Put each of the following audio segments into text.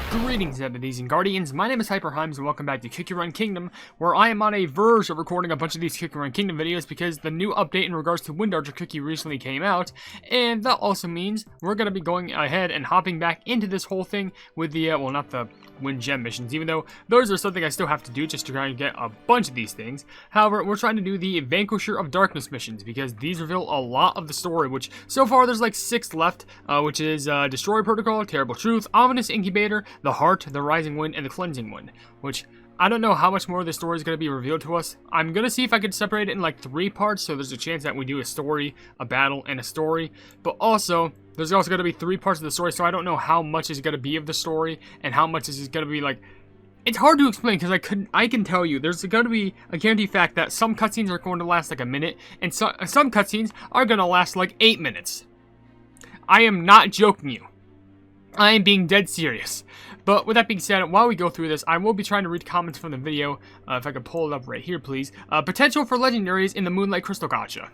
Greetings, Hypenese and Guardians. My name is HyperHimes, and welcome back to Cookie Run Kingdom, where I am on a verge of recording a bunch of these Cookie Run Kingdom videos because the new update in regards to Wind Archer Cookie recently came out, and that also means we're going to be going ahead and hopping back into this whole thing with the, well, not the Wind Gem missions, even though those are something I still have to do just to try and get a bunch of these things. However, we're trying to do the Vanquisher of Darkness missions because these reveal a lot of the story, which so far there's like 6 left, which is Destroy Protocol, Terrible Truth, Ominous Incubator, the Heart, the Rising Wind, and the Cleansing Wind, which I don't know how much more of the story is going to be revealed to us. I'm going to see if I can separate it in like 3 parts, so there's a chance that we do a story, a battle, and a story, but also there's also going to be 3 parts of the story, so I don't know how much is going to be of the story and how much is going to be like. It's hard to explain because I can tell you there's going to be a guaranteed fact that some cutscenes are going to last like a minute, and some cutscenes are going to last like 8 minutes. I am not joking you. I am being dead serious. But with that being said, while we go through this, I will be trying to read comments from the video. If I could pull it up right here, please. Potential for legendaries in the Moonlight Crystal Gacha.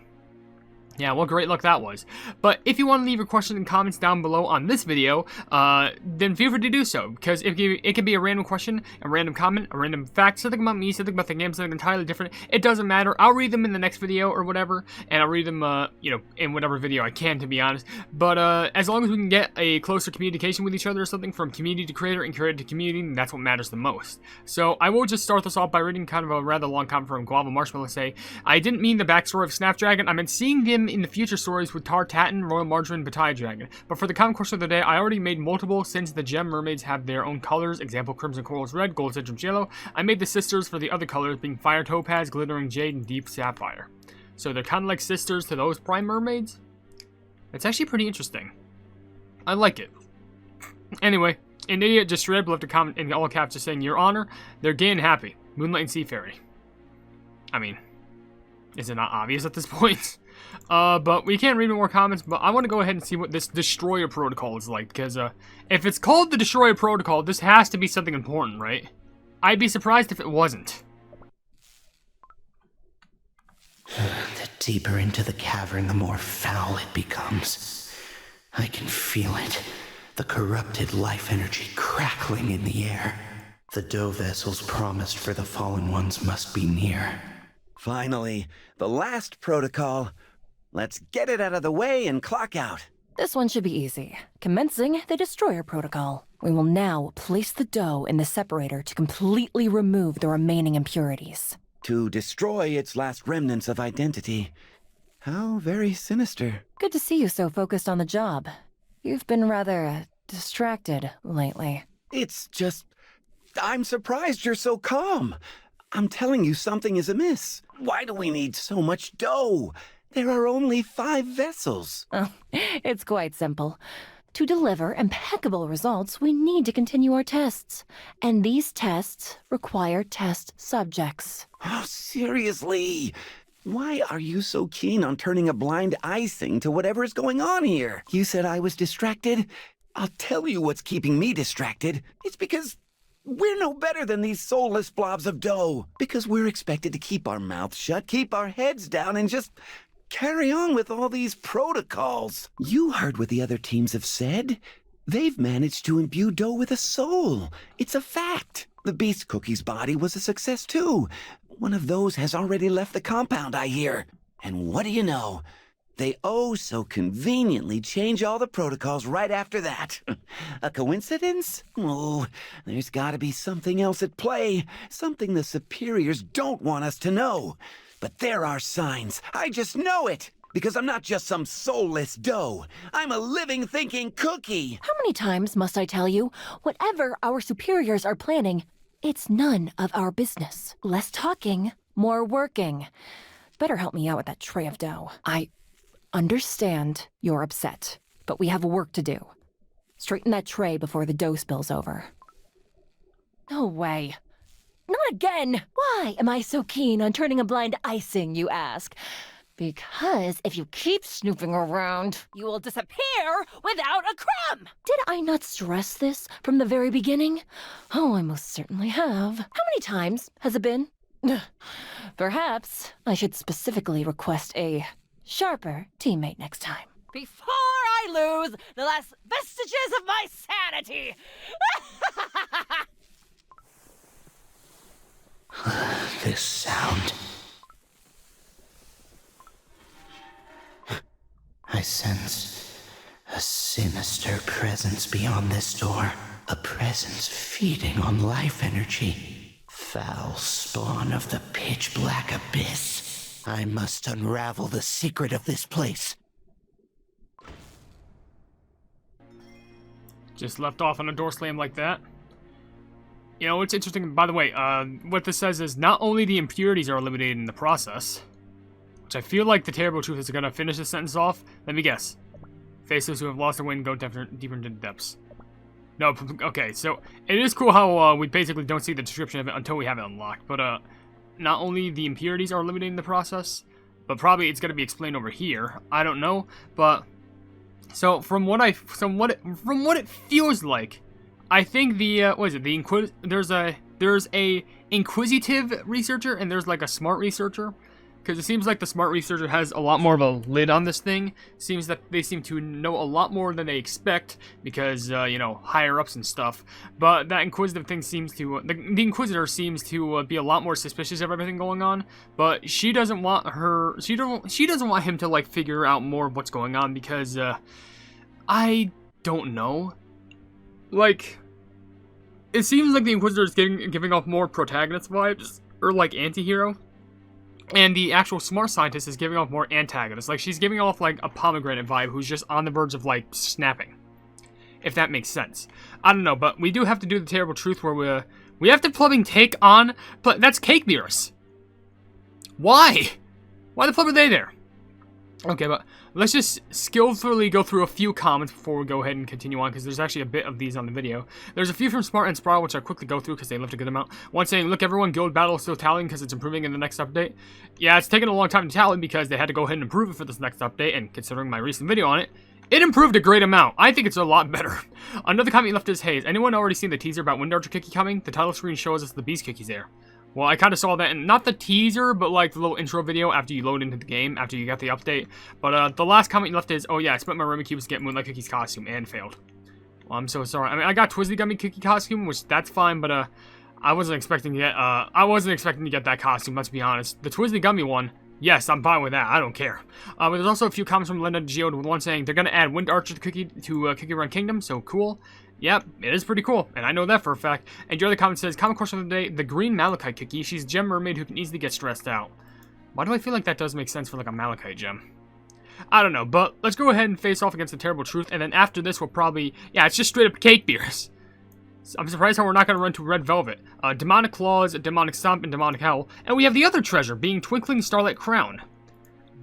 Yeah, well, great luck that was. But if you want to leave your questions and comments down below on this video, then feel free to do so. Because it can be a random question, a random comment, a random fact, something about me, something about the game, something entirely different. It doesn't matter. I'll read them in the next video or whatever. And I'll read them, in whatever video I can, to be honest. But as long as we can get a closer communication with each other or something from community to creator and creator to community, that's what matters the most. So I will just start this off by reading kind of a rather long comment from Guava Marshmallow say, I didn't mean the backstory of Snapdragon. I meant seeing them in the future stories with Tar Tatin, Royal Margarine, Bataille Dragon. But for the common question of the day, I already made multiple since the gem mermaids have their own colors. Example, Crimson Coral's red, Gold Centrum's yellow. I made the sisters for the other colors being Fire Topaz, Glittering Jade, and Deep Sapphire. So they're kind of like sisters to those prime mermaids. It's actually pretty interesting. I like it. Anyway, an idiot just straight up left a comment in all caps just saying, Your Honor, they're gay and happy. Moonlight and Sea Fairy. I mean, is it not obvious at this point? But we can't read any more comments, but I want to go ahead and see what this Destroyer Protocol is like, because, if it's called the Destroyer Protocol, this has to be something important, right? I'd be surprised if it wasn't. The deeper into the cavern, the more foul it becomes. I can feel it, the corrupted life energy crackling in the air. The dough vessels promised for the fallen ones must be near. Finally, the last protocol. Let's get it out of the way and clock out. This one should be easy. Commencing the Destroyer Protocol. We will now place the dough in the separator to completely remove the remaining impurities. To destroy its last remnants of identity. How very sinister. Good to see you so focused on the job. You've been rather distracted lately. It's just, I'm surprised you're so calm. I'm telling you something is amiss. Why do we need so much dough? There are only 5 vessels. Oh, it's quite simple. To deliver impeccable results, we need to continue our tests. And these tests require test subjects. Oh, seriously? Why are you so keen on turning a blind eye to whatever is going on here? You said I was distracted? I'll tell you what's keeping me distracted. It's because we're no better than these soulless blobs of dough. Because we're expected to keep our mouths shut, keep our heads down, and just carry on with all these protocols. You heard what the other teams have said. They've managed to imbue dough with a soul. It's a fact. The Beast Cookie's body was a success too. One of those has already left the compound, I hear. And what do you know? They oh so conveniently change all the protocols right after that. A coincidence? Oh, there's gotta be something else at play. Something the superiors don't want us to know. But there are signs. I just know it. Because I'm not just some soulless dough. I'm a living, thinking cookie. How many times must I tell you? Whatever our superiors are planning, it's none of our business. Less talking, more working. Better help me out with that tray of dough. I understand you're upset, but we have work to do. Straighten that tray before the dough spills over. No way. Not again! Why am I so keen on turning a blind icing, you ask? Because if you keep snooping around, you will disappear without a crumb! Did I not stress this from the very beginning? Oh, I most certainly have. How many times has it been? Perhaps I should specifically request a sharper teammate next time. Before I lose the last vestiges of my sanity! presence beyond this door. A presence feeding on life energy. Foul spawn of the pitch-black abyss. I must unravel the secret of this place. Just left off on a door slam like that. You know, it's interesting, by the way, what this says is not only the impurities are eliminated in the process, which I feel like the terrible truth is going to finish this sentence off. Let me guess. Face those who have lost their way and go deeper into the depths. No, okay, so it is cool how we basically don't see the description of it until we have it unlocked. But not only the impurities are eliminated in the process, but probably it's going to be explained over here. I don't know, but so from what it feels like, I think the what is it? The there's a inquisitive researcher and there's like a smart researcher. Because it seems like the smart researcher has a lot more of a lid on this thing. Seems that they seem to know a lot more than they expect because, you know, higher ups and stuff. But that inquisitive thing seems to, the inquisitor seems to be a lot more suspicious of everything going on. But she doesn't want she doesn't want him to like figure out more of what's going on because, I don't know. Like, it seems like the inquisitor is giving off more protagonist vibes or like anti-hero. And the actual smart scientist is giving off more antagonist. Like, she's giving off, like, a pomegranate vibe who's just on the verge of, like, snapping. If that makes sense. I don't know, but we do have to do the terrible truth where we have to plumbing take on... But that's cake mirrors. Why? Why the fuck are they there? Okay, but let's just skillfully go through a few comments before we go ahead and continue on, because there's actually a bit of these on the video. There's a few from Smart and Sprawl, which I'll quickly go through because they left a good amount. One saying, look everyone, guild battle is still tallying because it's improving in the next update. Yeah, it's taken a long time to tally because they had to go ahead and improve it for this next update, and considering my recent video on it, it improved a great amount. I think it's a lot better. Another comment left is, hey, has anyone already seen the teaser about Wind Archer Cookie coming? The title screen shows us the Beast Cookies there. Well, I kind of saw that, and not the teaser, but like the little intro video after you load into the game, after you got the update. But the last comment you left is, oh yeah, I spent my Remy Cubes to get Moonlight Cookie's costume, and failed. Well, I'm so sorry. I mean, I got Twizzly Gummy Cookie costume, which that's fine, but I wasn't expecting to get that costume, let's be honest. The Twizzly Gummy one, yes, I'm fine with that, I don't care. But there's also a few comments from Linda Geode with one saying, they're gonna add Wind Archer Cookie to Cookie Run Kingdom, so cool. Yep, it is pretty cool, and I know that for a fact. And your other comment says, common question of the day, the green Malachite cookie, she's a gem mermaid who can easily get stressed out. Why do I feel like that does make sense for like a Malachite gem? I don't know, but let's go ahead and face off against the terrible truth, and then after this we'll probably, yeah, it's just straight up cake beers. I'm surprised how we're not going to run to Red Velvet. Demonic Claws, Demonic Stomp, and Demonic Howl, and we have the other treasure, being Twinkling Starlight Crown.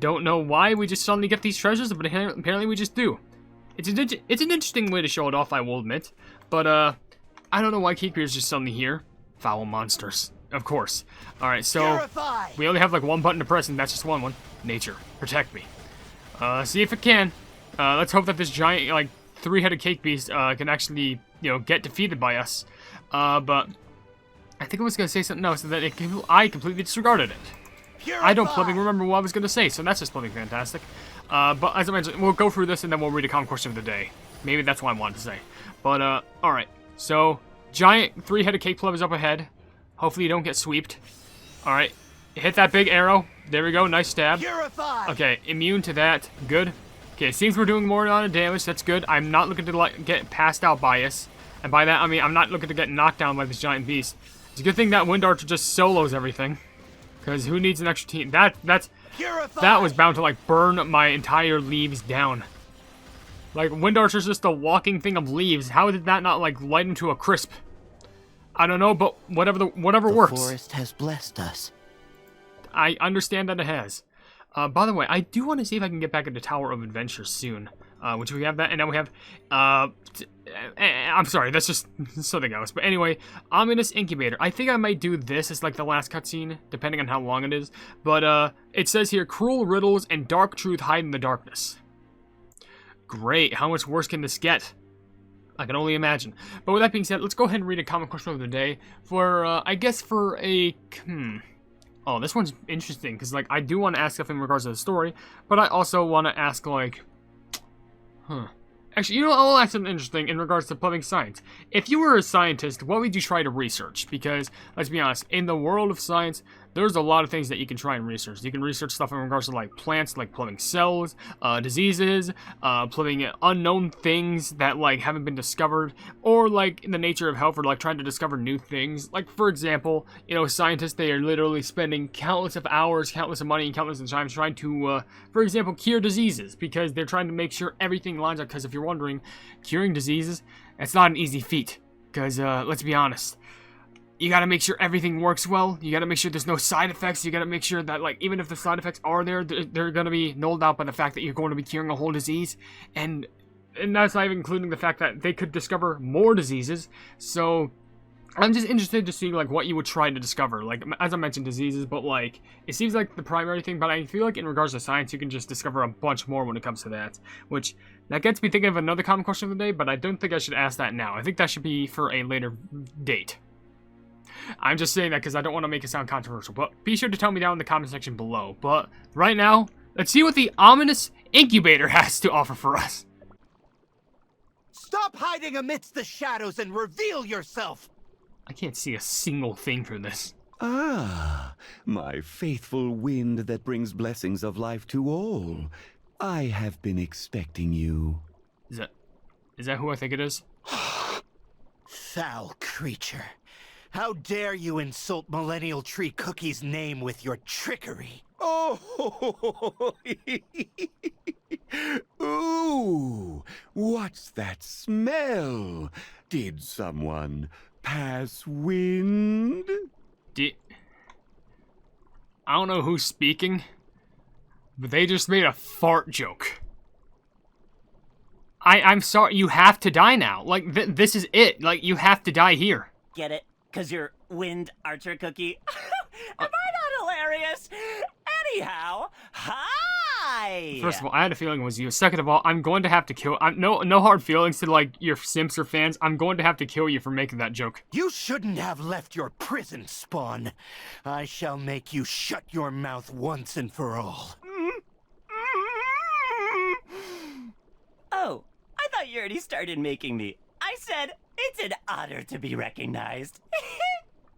Don't know why we just suddenly get these treasures, but apparently we just do. It's an interesting way to show it off, I will admit. But, I don't know why Cake Beer's just suddenly here. Foul monsters. Of course. Alright, so Purify. we only have like one button to press, and that's just one. Nature. Protect me. See if it can. Let's hope that this giant, like, three-headed cake beast, can actually, you know, get defeated by us. But I think I was going to say something else, so that I completely disregarded it. Purify. I don't plumbing remember what I was going to say, so that's just plumbing fantastic. But as I mentioned, we'll go through this and then we'll read a common question of the day. Maybe that's what I wanted to say. But, alright. So, giant three-headed cake pleb is up ahead. Hopefully you don't get sweeped. Alright. Hit that big arrow. There we go. Nice stab. Purify. Okay, immune to that. Good. Okay, seems we're doing more amount of damage. That's good. I'm not looking to like, get passed out by us. And by that, I mean I'm not looking to get knocked down by this giant beast. It's a good thing that Wind Archer just solos everything. Because who needs an extra team? That was bound to, like, burn my entire leaves down. Like, Wind Archer's just a walking thing of leaves. How did that not, like, light into a crisp? I don't know, but whatever works. The forest has blessed us. I understand that it has. By the way, I do want to see if I can get back into Tower of Adventure soon. Which we have that, and then we have, I'm sorry, that's just something else. But anyway, Ominous Incubator. I think I might do this as like the last cutscene, depending on how long it is. But it says here, cruel riddles and dark truth hide in the darkness. Great, how much worse can this get? I can only imagine. But with that being said, let's go ahead and read a common question of the day for, I guess for a, Oh, this one's interesting, because, like, I do want to ask stuff in regards to the story, but I also want to ask, like, Actually, you know, I'll ask something interesting in regards to plumbing science. If you were a scientist, what would you try to research? Because, let's be honest, in the world of science, there's a lot of things that you can try and research. You can research stuff in regards to like plants, like plumbing cells, diseases, plumbing unknown things that like haven't been discovered, or like in the nature of health, or like trying to discover new things. Like for example, you know, scientists, they are literally spending countless of hours, countless of money, and countless of time trying to, for example, cure diseases, because they're trying to make sure everything lines up. Because if you're wondering, curing diseases, it's not an easy feat. Because let's be honest. You gotta make sure everything works well. You gotta make sure there's no side effects. You gotta make sure that, like, even if the side effects are there, they're gonna be nulled out by the fact that you're going to be curing a whole disease. And that's not even including the fact that they could discover more diseases. So, I'm just interested to see, like, what you would try to discover. Like, as I mentioned, diseases, but, like, it seems like the primary thing. But I feel like in regards to science, you can just discover a bunch more when it comes to that. Which, that gets me thinking of another common question of the day, but I don't think I should ask that now. I think that should be for a later date. I'm just saying that because I don't want to make it sound controversial, but be sure to tell me down in the comment section below. But right now, let's see what the ominous incubator has to offer for us. Stop hiding amidst the shadows and reveal yourself! I can't see a single thing through this. Ah, my faithful wind that brings blessings of life to all. I have been expecting you. Is that who I think it is? Foul creature. How dare you insult Millennial Tree Cookie's name with your trickery? Oh, ooh, what's that smell? Did someone pass wind? I don't know who's speaking, but they just made a fart joke. I'm sorry, you have to die now. Like, this is it. Like, you have to die here. Get it? 'Cause you're Wind Archer Cookie. Am I not hilarious? Anyhow, hi! First of all, I had a feeling it was you. Second of all, I'm going to have to kill... no hard feelings to, like, your Simps or fans. I'm going to have to kill you for making that joke. You shouldn't have left your prison spawn. I shall make you shut your mouth once and for all. Oh, I thought you already started making me. I said, it's an honor to be recognized.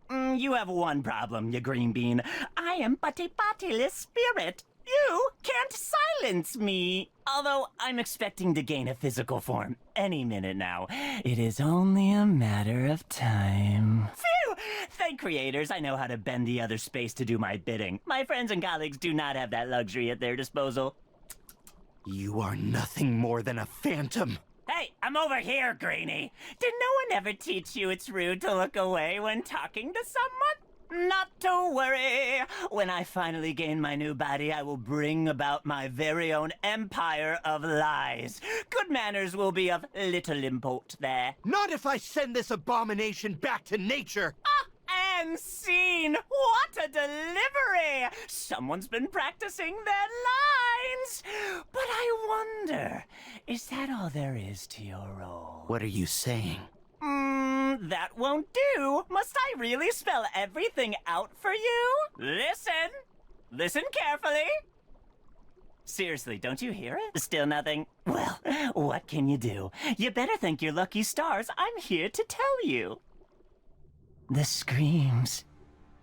You have one problem, you green bean. I am but a bodiless spirit. You can't silence me. Although I'm expecting to gain a physical form any minute now. It is only a matter of time. Phew! Thank creators, I know how to bend the other space to do my bidding. My friends and colleagues do not have that luxury at their disposal. You are nothing more than a phantom. Hey, I'm over here, Greenie. Did no one ever teach you it's rude to look away when talking to someone? Not to worry. When I finally gain my new body, I will bring about my very own empire of lies. Good manners will be of little import there. Not if I send this abomination back to nature. And scene! What a delivery! Someone's been practicing their lines! But I wonder, is that all there is to your role? What are you saying? That won't do. Must I really spell everything out for you? Listen! Listen carefully! Seriously, don't you hear it? Still nothing? Well, what can you do? You better thank your lucky stars I'm here to tell you. The screams.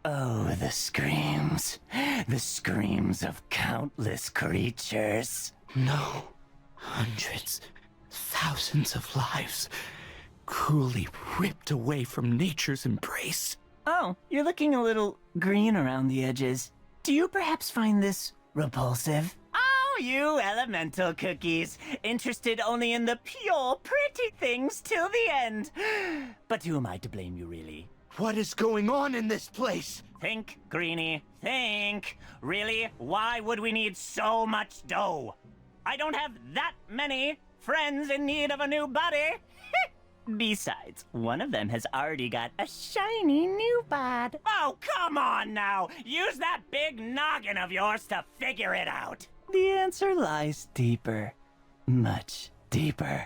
Oh, the screams. The screams of countless creatures. No. Hundreds, thousands of lives cruelly ripped away from nature's embrace. Oh, you're looking a little green around the edges. Do you perhaps find this repulsive? Oh, you elemental cookies. Interested only in the pure, pretty things till the end. But who am I to blame you, really? What is going on in this place? Think, Greenie, think. Really? Why would we need so much dough? I don't have that many friends in need of a new body. Besides, one of them has already got a shiny new bod. Oh, come on now! Use that big noggin of yours to figure it out! The answer lies deeper. Much deeper.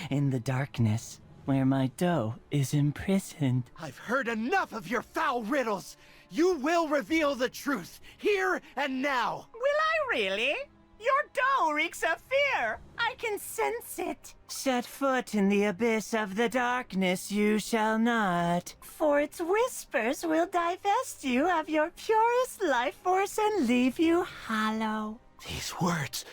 In the darkness, where my dough is imprisoned. I've heard enough of your foul riddles. You will reveal the truth, here and now. Will I really? Your dough reeks of fear! I can sense it. Set foot in the abyss of the darkness you shall not, for its whispers will divest you of your purest life force and leave you hollow. These words.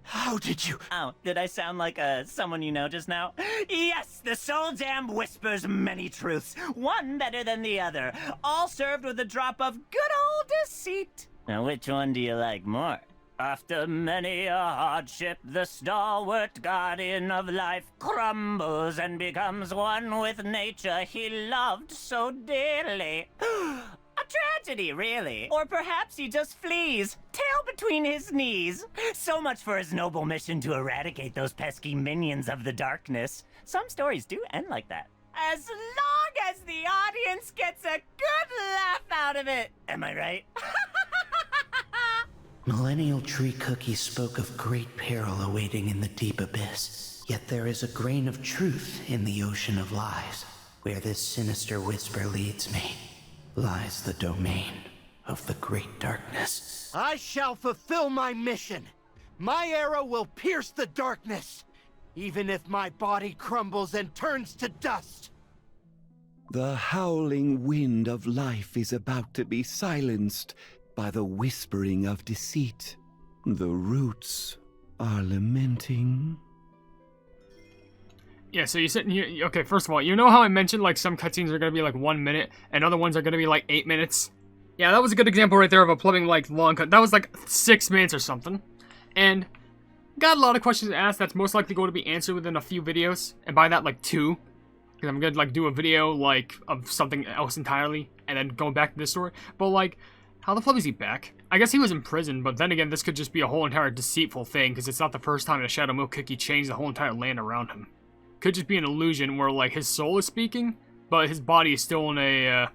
How did you... Oh, did I sound like someone you know just now? Yes, the Soul Jam whispers many truths, one better than the other, all served with a drop of good old deceit. Now, which one do you like more? After many a hardship, the stalwart guardian of life crumbles and becomes one with nature he loved so dearly. A tragedy, really. Or perhaps he just flees, tail between his knees. So much for his noble mission to eradicate those pesky minions of the darkness. Some stories do end like that. As long as the audience gets a good laugh out of it. Am I right? Millennial Tree Cookie spoke of great peril awaiting in the deep abyss. Yet there is a grain of truth in the ocean of lies. Where this sinister whisper leads me, lies the domain of the great darkness. I shall fulfill my mission. My arrow will pierce the darkness, even if my body crumbles and turns to dust. The howling wind of life is about to be silenced by the whispering of deceit. The roots are lamenting. Yeah, so you're sitting here, okay, first of all, you know how I mentioned, like, some cutscenes are gonna be, like, 1 minute, and other ones are gonna be, like, 8 minutes? Yeah, that was a good example right there of a plumbing, like, long cut. That was, like, 6 minutes or something. And got a lot of questions asked that's most likely going to be answered within a few videos, and by that, like, 2. Because I'm gonna, like, do a video, like, of something else entirely, and then going back to this story. But, like, how the fuck is he back? I guess he was in prison, but then again, this could just be a whole entire deceitful thing, because it's not the first time a Shadow Milk Cookie changed the whole entire land around him. Could just be an illusion where, like, his soul is speaking, but his body is still in a,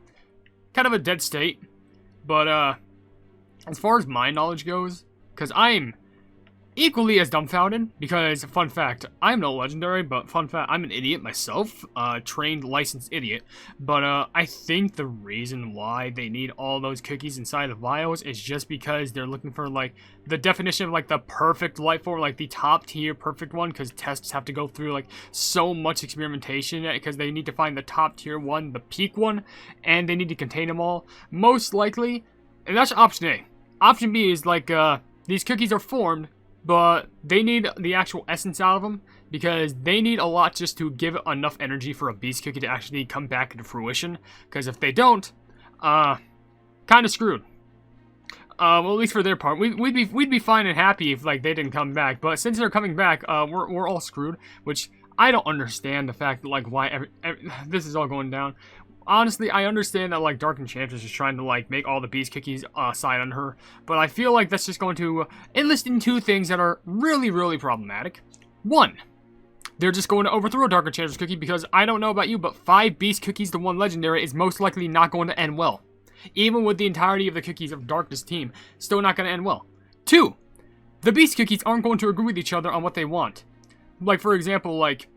kind of a dead state. But, as far as my knowledge goes, because I'm equally as dumbfounded, because, fun fact, I'm no legendary, but fun fact, I'm an idiot myself, trained, licensed idiot, but, I think the reason why they need all those cookies inside the vials is just because they're looking for, like, the definition of, like, the perfect life form, like, the top tier perfect one, because tests have to go through, like, so much experimentation, because they need to find the top tier one, the peak one, and they need to contain them all, most likely, and that's option A. Option B is, like, these cookies are formed, but they need the actual essence out of them, because they need a lot just to give enough energy for a beast cookie to actually come back into fruition, because if they don't, kind of screwed. Well, at least for their part, we'd be fine and happy if, like, they didn't come back, but since they're coming back, we're all screwed, which I don't understand the fact that, like, why this is all going down. Honestly, I understand that, like, Dark Enchantress is trying to, like, make all the beast cookies side on her, but I feel like that's just going to enlist in 2 things that are really, really problematic. 1, they're just going to overthrow Dark Enchantress cookie, because I don't know about you, but 5 beast cookies to 1 legendary is most likely not going to end well. Even with the entirety of the cookies of Darkness team, still not going to end well. 2, the beast cookies aren't going to agree with each other on what they want. Like, for example, like,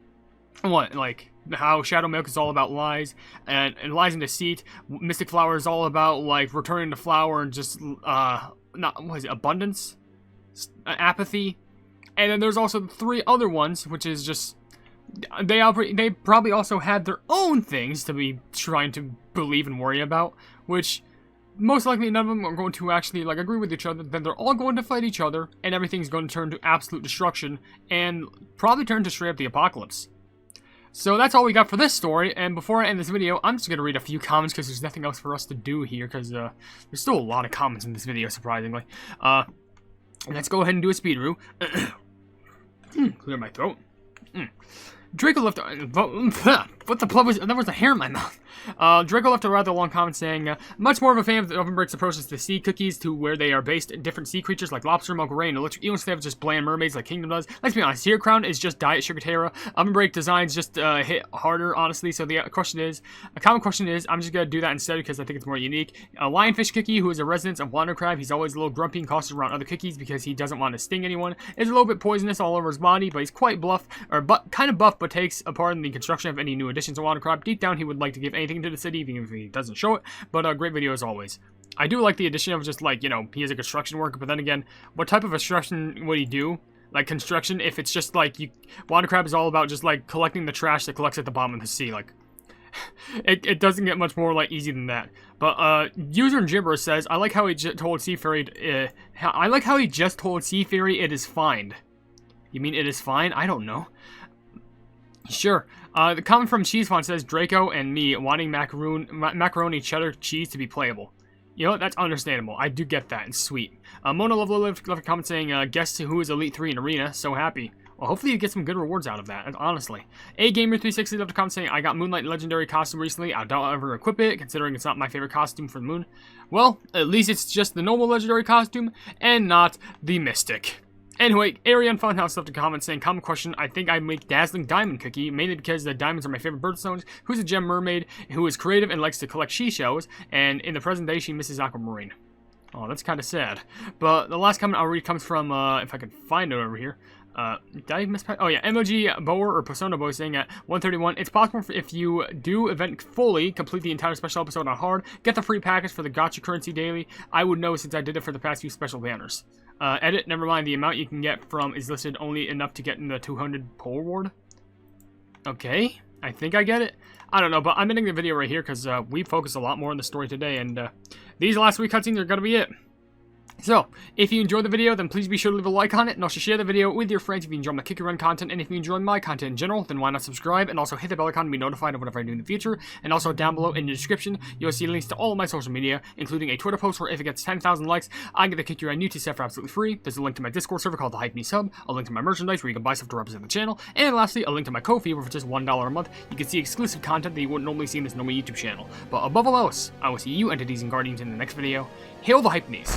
what, like, how Shadow Milk is all about lies, and lies and deceit. Mystic Flower is all about, like, returning the flower and just, abundance? Apathy? And then there's also 3 other ones, which is just, they probably also had their own things to be trying to believe and worry about, which most likely none of them are going to actually, like, agree with each other. Then they're all going to fight each other, and everything's going to turn to absolute destruction, and probably turn to straight up the apocalypse. So that's all we got for this story, and before I end this video, I'm just going to read a few comments because there's nothing else for us to do here, because there's still a lot of comments in this video, surprisingly. Let's go ahead and do a speedroo. Clear my throat. Draco left what the plug was, that was a hair in my mouth. Draco left a rather long comment saying, much more of a fan of the OvenBreak's approaches to sea cookies, to where they are based in different sea creatures like lobster, milk, ray, and electric eel instead of just bland mermaids like Kingdom does. Let's be honest, Here Crown is just diet sugartera. OvenBreak designs just hit harder, honestly, so the common question is, I'm just gonna do that instead because I think it's more unique. Lionfish Cookie, who is a resident of Water Crab, he's always a little grumpy and cautious around other cookies because he doesn't want to sting anyone, is a little bit poisonous all over his body, but he's quite bluff, kind of buff, but takes a part in the construction of any new additions to Water Crab. Deep down, he would like to give anything to the city, even if he doesn't show it, but a great video as always. I do like the addition of just, like, you know, he is a construction worker, but then again, what type of construction would he do? Like, construction, if it's just, like, Water Crab is all about just, like, collecting the trash that collects at the bottom of the sea, like, it doesn't get much more, like, easy than that. But, User Gibber says, I like how he told Sea Fairy, it is fine. You mean it is fine? I don't know. Sure. The comment from Cheesefont says, Draco and me wanting macaroni cheddar cheese to be playable. You know what? That's understandable. I do get that. It's sweet. Mona Lovely left a comment saying, guess who is Elite 3 in Arena. So happy. Well, hopefully you get some good rewards out of that, honestly. A-Gamer360 left a comment saying, I got Moonlight Legendary costume recently. I doubt I'll ever equip it, considering it's not my favorite costume for the moon. Well, at least it's just the normal Legendary costume, and not the Mystic. Anyway, Arian Funhouse left a comment saying, common question, I think I make Dazzling Diamond Cookie, mainly because the diamonds are my favorite birdstones, who's a gem mermaid, who is creative and likes to collect she-shells, and in the present day, she misses Aquamarine. Oh, that's kind of sad. But the last comment I'll read comes from, if I can find it over here. Did I miss? Oh yeah, MOG Bower or Persona Boy saying at 131, it's possible if you do event fully, complete the entire special episode on hard, get the free package for the Gacha Currency Daily. I would know since I did it for the past few special banners. Edit, never mind, the amount you can get from is listed only enough to get in the 200 pull reward. Okay, I think I get it. I don't know, but I'm ending the video right here because we focused a lot more on the story today, and these last 3 cutscenes are going to be it. So, if you enjoyed the video, then please be sure to leave a like on it, and also share the video with your friends if you enjoy my Kick Your Run content, and if you enjoy my content in general, then why not subscribe, and also hit the bell icon to be notified of whatever I do in the future, and also down below in the description, you'll see links to all of my social media, including a Twitter post where if it gets 10,000 likes, I get the Kick Your Run YouTube set for absolutely free. There's a link to my Discord server called the Hypenese Hub, a link to my merchandise where you can buy stuff to represent the channel, and lastly, a link to my Ko-fi where for just $1 a month, you can see exclusive content that you wouldn't normally see in this normal YouTube channel. But above all else, I will see you entities and guardians in the next video. Hail the Hypenese!